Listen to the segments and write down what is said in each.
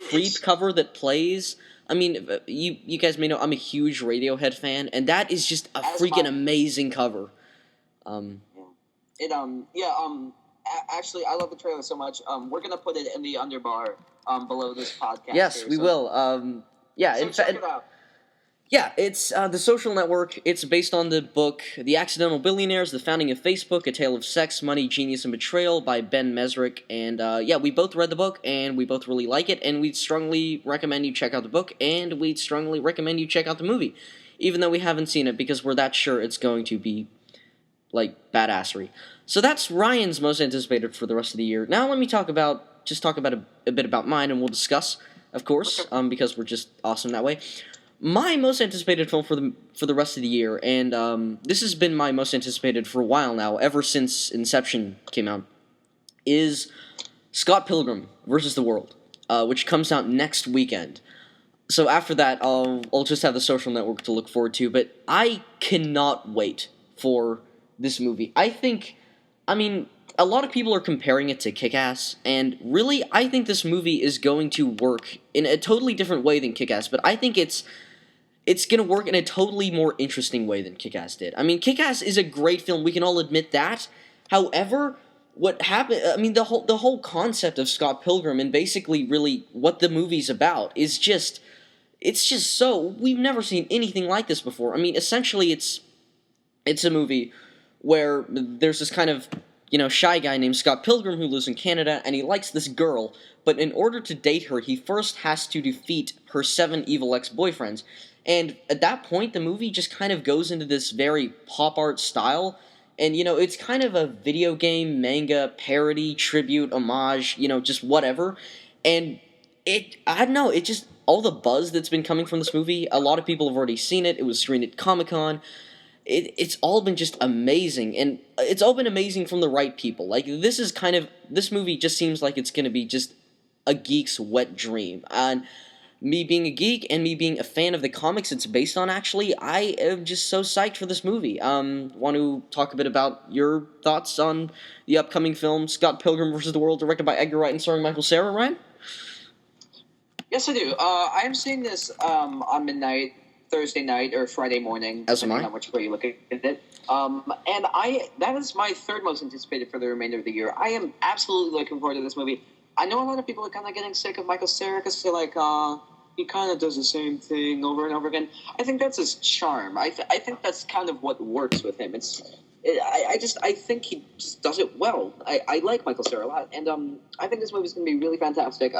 Creep cover that plays. I mean, you guys may know I'm a huge Radiohead fan, and that is just a freaking amazing cover. Actually, I love the trailer so much. We're gonna put it in the underbar below this podcast. Yes, we will. Check it out. Yeah, it's The Social Network. It's based on the book The Accidental Billionaires, The Founding of Facebook, A Tale of Sex, Money, Genius, and Betrayal by Ben Mesrick. And we both read the book, and we both really like it, and we'd strongly recommend you check out the book, and we'd strongly recommend you check out the movie, even though we haven't seen it, because we're that sure it's going to be, badassery. So that's Ryan's most anticipated for the rest of the year. Now let me talk about a bit about mine, and we'll discuss, of course, because we're just awesome that way. My most anticipated film for the rest of the year, and this has been my most anticipated for a while now, ever since Inception came out, is Scott Pilgrim vs. the World, which comes out next weekend. So after that, I'll just have The Social Network to look forward to, but I cannot wait for this movie. A lot of people are comparing it to Kick-Ass, and really, I think this movie is going to work in a totally different way than Kick-Ass, but I think it's going to work in a totally more interesting way than Kick-Ass did. I mean, Kick-Ass is a great film, we can all admit that. However, what happened, the whole concept of Scott Pilgrim and basically really what the movie's about is just, we've never seen anything like this before. I mean, essentially, it's a movie where there's this kind of, shy guy named Scott Pilgrim who lives in Canada, and he likes this girl, but in order to date her, he first has to defeat her 7 evil ex-boyfriends. And at that point, the movie just kind of goes into this very pop art style, and, it's kind of a video game, manga, parody, tribute, homage, just whatever, and I don't know, all the buzz that's been coming from this movie, a lot of people have already seen it, it was screened at Comic-Con, it's all been just amazing, and it's all been amazing from the right people. This movie just seems like it's going to be just a geek's wet dream. And me being a geek and me being a fan of the comics it's based on, actually, I am just so psyched for this movie. Want to talk a bit about your thoughts on the upcoming film, Scott Pilgrim vs. the World, directed by Edgar Wright and starring Michael Cera, Ryan? Yes, I do. I am seeing this on midnight, Thursday night or Friday morning, depending on which way you look at it. That is my third most anticipated for the remainder of the year. I am absolutely looking forward to this movie. I know a lot of people are kind of getting sick of Michael Cera because they're like, he kind of does the same thing over and over again. I think that's his charm. I think that's kind of what works with him. I think he just does it well. I like Michael Cera a lot, and I think this movie is going to be really fantastic.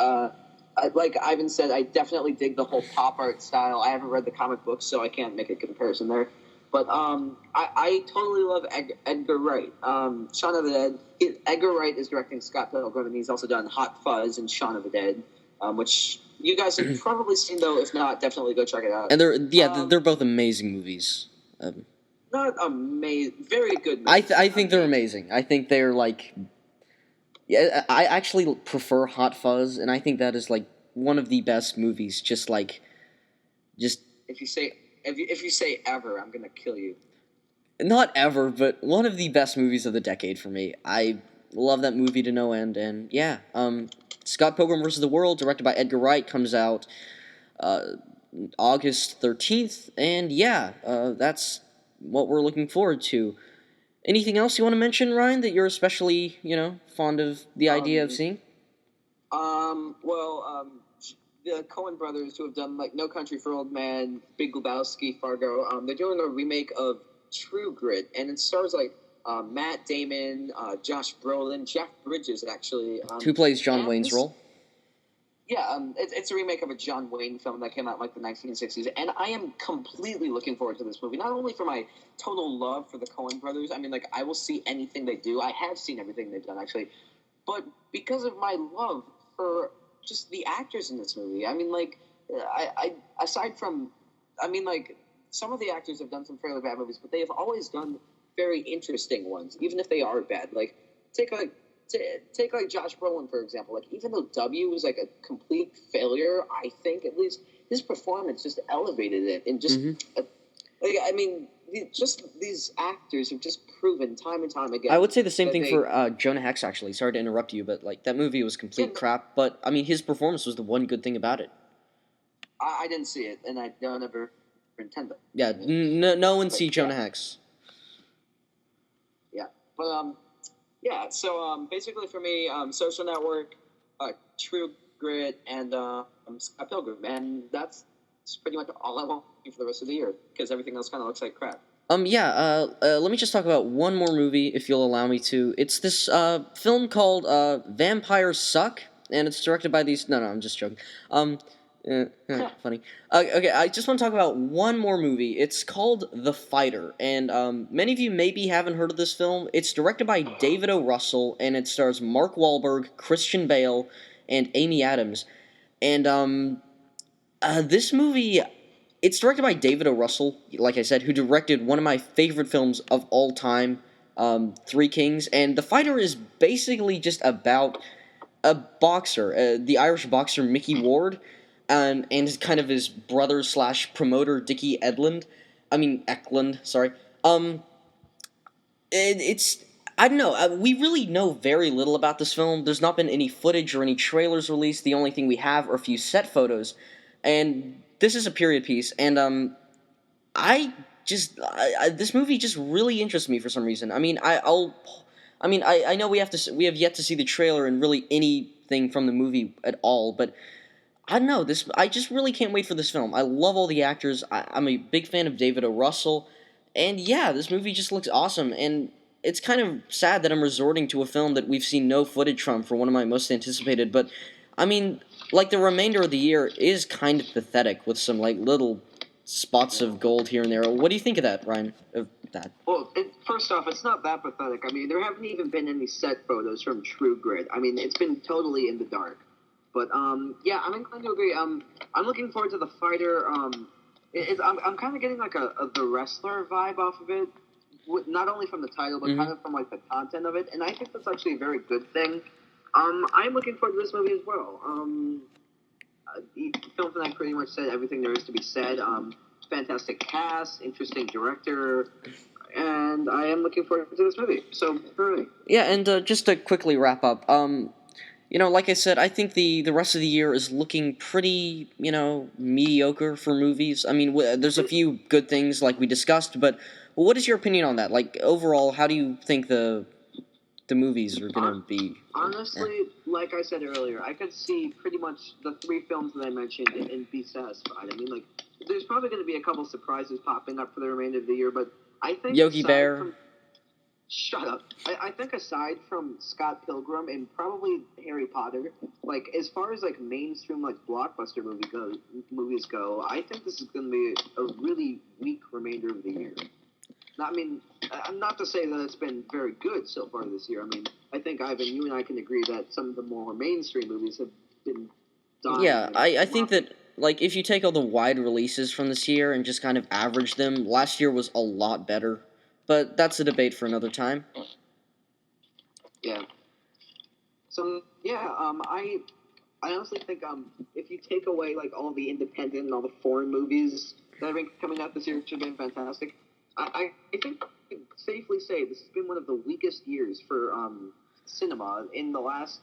Like Ivan said, I definitely dig the whole pop art style. I haven't read the comic books, so I can't make a comparison there. But I totally love Edgar Wright. Shaun of the Dead. Edgar Wright is directing Scott Pilgrim, and he's also done Hot Fuzz and Shaun of the Dead, which you guys have probably seen, though. If not, definitely go check it out. And they're both amazing movies. Not amazing, very good movies. I think they're amazing. I think they're Yeah, I actually prefer Hot Fuzz, and I think that is one of the best movies. If you say ever, I'm gonna kill you. Not ever, but one of the best movies of the decade for me. I love that movie to no end, and yeah, Scott Pilgrim vs. the World, directed by Edgar Wright, comes out August 13th, and yeah, that's what we're looking forward to. Anything else you want to mention, Ryan, that you're especially, fond of the idea of seeing? The Coen brothers, who have done, No Country for Old Men, Big Lebowski, Fargo, they're doing a remake of True Grit, and it stars, Matt Damon, Josh Brolin, Jeff Bridges, actually. Who plays John Wayne's role? Yeah, it's a remake of a John Wayne film that came out in the 1960s, and I am completely looking forward to this movie, not only for my total love for the Coen brothers. I mean, I will see anything they do. I have seen everything they've done, actually, but because of my love for just the actors in this movie. I mean, aside from, some of the actors have done some fairly bad movies, but they have always done very interesting ones, even if they are bad. Take Josh Brolin, for example. Even though W was a complete failure, I think at least his performance just elevated it, and just just these actors have just proven time and time again. I would say the same thing for Jonah Hex, actually. Sorry to interrupt you, but like that movie was complete crap. But I mean, his performance was the one good thing about it. I didn't see it, and I don't ever intend to. Yeah, no one see Jonah Hex. Yeah, but yeah. So basically, for me, Social Network, True Grit, and Pilgrim, and that's pretty much all I want for the rest of the year because everything else kind of looks like crap. Let me just talk about one more movie, if you'll allow me to. It's this film called Vampires Suck, and it's directed by these. No, I'm just joking. Funny. Okay, I just want to talk about one more movie. It's called The Fighter, and many of you maybe haven't heard of this film. It's directed by David O. Russell, and it stars Mark Wahlberg, Christian Bale, and Amy Adams. And this movie, it's directed by David O. Russell, like I said, who directed one of my favorite films of all time, Three Kings. And The Fighter is basically just about a boxer, the Irish boxer Mickey Ward, and kind of his brother / promoter Dickie Eklund. Sorry. It's I don't know. We really know very little about this film. There's not been any footage or any trailers released. The only thing we have are a few set photos, and this is a period piece. And this movie just really interests me for some reason. I mean, I know we have yet to see the trailer and really anything from the movie at all, but I don't know. I just really can't wait for this film. I love all the actors. I'm a big fan of David O. Russell, and yeah, this movie just looks awesome. And it's kind of sad that I'm resorting to a film that we've seen no footage from for one of my most anticipated. But I mean, like the remainder of the year is kind of pathetic with some like little spots of gold here and there. What do you think of that, Ryan? Of that? Well, first off, it's not that pathetic. I mean, there haven't even been any set photos from True Grit. I mean, it's been totally in the dark. But yeah, I'm inclined to agree. I'm looking forward to The Fighter. I'm kind of getting like a The Wrestler vibe off of it, not only from the title but kind of from like the content of it, and I think that's actually a very good thing. I'm looking forward to this movie as well. Film Tonight pretty much said everything there is to be said. Fantastic cast, interesting director, and I am looking forward to this movie. So, for me. Yeah, and just to quickly wrap up, like I said, I think the rest of the year is looking pretty, mediocre for movies. I mean, there's a few good things like we discussed, but what is your opinion on that? Like, overall, how do you think the movies are going to be? Honestly, like I said earlier, I could see pretty much the three films that I mentioned and be satisfied. I mean, like, there's probably going to be a couple surprises popping up for the remainder of the year, but I think Yogi Bear. Shut up. I think aside from Scott Pilgrim and probably Harry Potter, like, as far as, like, mainstream, like, blockbuster movies go, I think this is going to be a really weak remainder of the year. I mean, not to say that it's been very good so far this year. I mean, I think, Ivan, you and I can agree that some of the more mainstream movies have been dying. Yeah, I think that, like, if you take all the wide releases from this year and just kind of average them, last year was a lot better. But that's a debate for another time. Yeah. So, yeah, I honestly think if you take away, like, all the independent and all the foreign movies that have been coming out this year, which have been fantastic, I think I can safely say this has been one of the weakest years for cinema in the last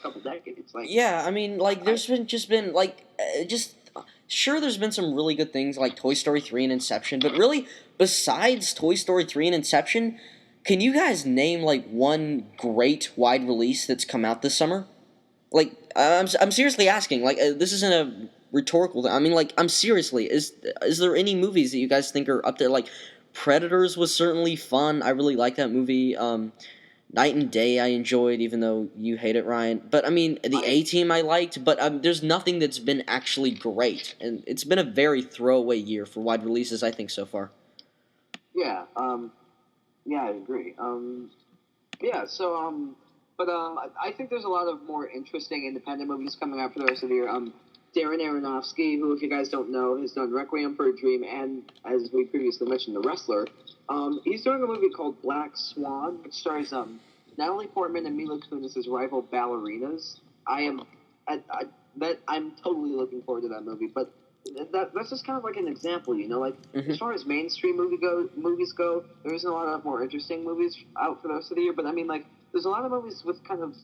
couple decades. Like, yeah, I mean, like, there's been sure, there's been some really good things like Toy Story 3 and Inception, but really, besides Toy Story 3 and Inception, can you guys name, like, one great wide release that's come out this summer? Like, I'm seriously asking, like, this isn't a rhetorical thing. I mean, like, I'm seriously, is there any movies that you guys think are up there? Like, Predators was certainly fun. I really like that movie. Night and Day I enjoyed, even though you hate it, Ryan. But, I mean, the A-Team I liked, but there's nothing that's been actually great. And it's been a very throwaway year for wide releases, I think, so far. Yeah, yeah, I agree. Yeah, so, but I think there's a lot of more interesting independent movies coming out for the rest of the year. Darren Aronofsky, who, if you guys don't know, has done Requiem for a Dream and, as we previously mentioned, The Wrestler. He's doing a movie called Black Swan, which stars Natalie Portman and Mila Kunis as rival ballerinas. I'm totally looking forward to that movie. But that's just kind of like an example, like as far as mainstream movies go, there isn't a lot of more interesting movies out for the rest of the year. But I mean, like, there's a lot of movies with kind of